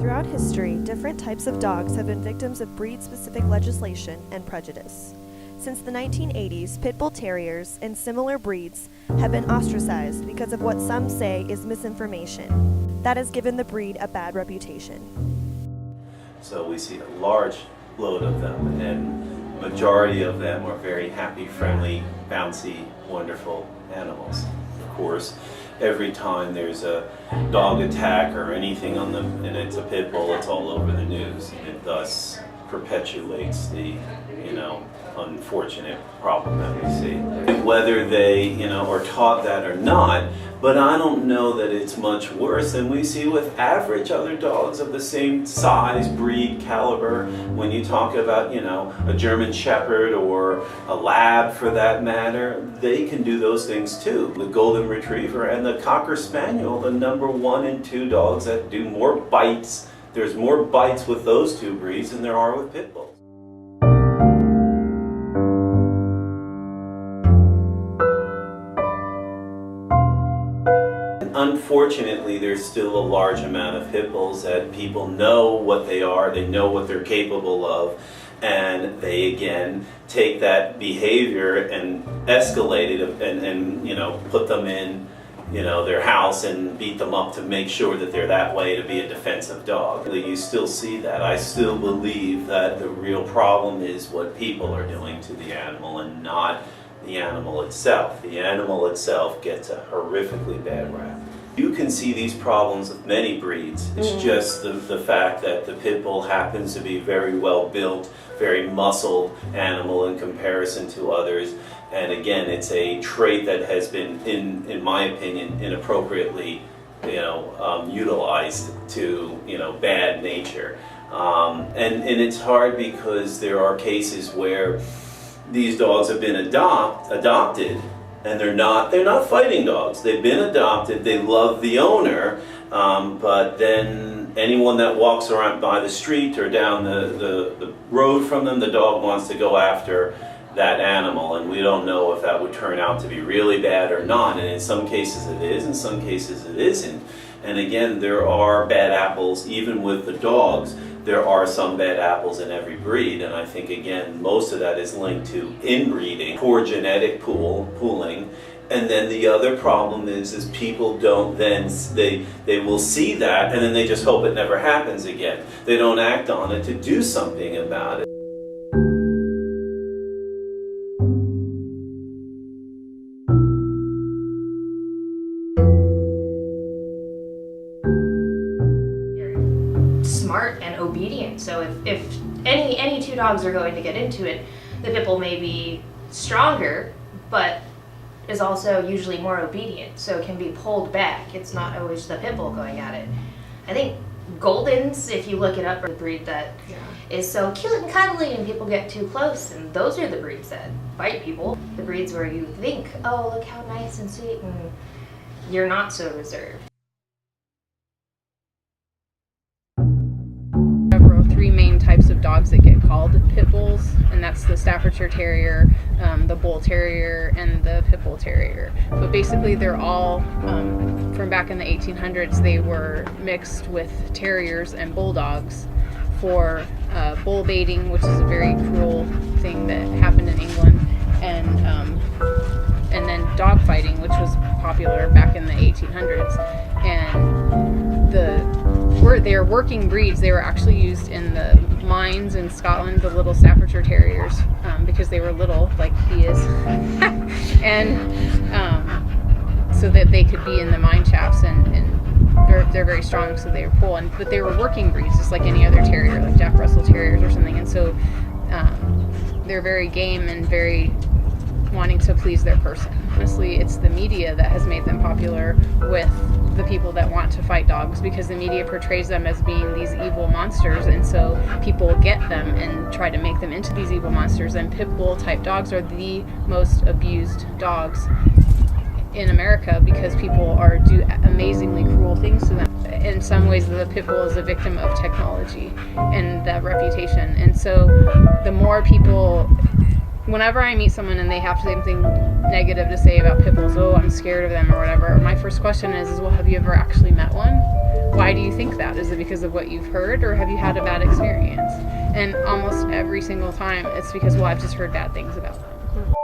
Throughout history, different types of dogs have been victims of breed-specific legislation and prejudice. Since the 1980s, pit bull terriers and similar breeds have been ostracized because of what some say is misinformation that has given the breed a bad reputation. So we see a large load of them, and majority of them are very happy, friendly, bouncy, wonderful animals. Of course, every time there's a dog attack or anything on them, and it's a pit bull, it's all over the news, and it thus perpetuates the, unfortunate problem that we see. Whether they, are taught that or not, but I don't know that it's much worse than we see with average other dogs of the same size, breed, caliber. When you talk about, a German Shepherd or a Lab for that matter, they can do those things too. The Golden Retriever and the Cocker Spaniel, the number 1 and 2 dogs that do more bites. There's more bites with those two breeds than there are with pit bulls. Unfortunately, there's still a large amount of pit bulls that people know what they are, they know what they're capable of, and they again take that behavior and escalate it and put them in their house and beat them up to make sure that they're that way to be a defensive dog. You still see that. I still believe that the real problem is what people are doing to the animal and not the animal itself. The animal itself gets a horrifically bad rap. You can see these problems with many breeds. It's just the fact that the pit bull happens to be very well built, very muscled animal in comparison to others. And again, it's a trait that has been, in my opinion, inappropriately, utilized to, bad nature. And it's hard because there are cases where these dogs have been adopted, and they're not fighting dogs. They've been adopted. They love the owner, but then anyone that walks around by the street or down the road from them, the dog wants to go after that animal, and we don't know if that would turn out to be really bad or not. And in some cases it is, in some cases it isn't. And again, there are bad apples even with the dogs. There are some bad apples in every breed, and I think again most of that is linked to inbreeding, poor genetic pooling. And then the other problem is people don't then, they will see that and then they just hope it never happens again. They don't act on it to do something about it. Smart and obedient. So if any two dogs are going to get into it, the pit bull may be stronger, but is also usually more obedient, so it can be pulled back. It's not always the pit bull going at it. I think Goldens, if you look it up, are the breed that is so cute and cuddly and people get too close, and those are the breeds that bite people. The breeds where you think, oh, look how nice and sweet, and you're not so reserved. Three main types of dogs that get called pit bulls, and that's the Staffordshire Terrier, the Bull Terrier, and the Pit Bull Terrier. But basically they're all, from back in the 1800s, they were mixed with terriers and bulldogs for bull baiting, which is a very cruel thing that happened in England, and then dog fighting, which was popular back in the 1800s. And they're working breeds. They were actually used in the mines in Scotland, the little Staffordshire Terriers, because they were little, like he is, and so that they could be in the mine shafts, and they're very strong, so they were pull. But they were working breeds, just like any other terrier, like Jack Russell Terriers or something. And so they're very game and very wanting to please their person. Honestly, it's the media that has made them popular with the people that want to fight dogs, because the media portrays them as being these evil monsters, and so people get them and try to make them into these evil monsters. And pit bull type dogs are the most abused dogs in America because people do amazingly cruel things to them. In some ways, the pit bull is a victim of technology and that reputation. And so the more people whenever I meet someone and they have something negative to say about pit bulls, oh, I'm scared of them or whatever, my first question is, well, have you ever actually met one? Why do you think that? Is it because of what you've heard, or have you had a bad experience? And almost every single time, it's because, well, I've just heard bad things about them.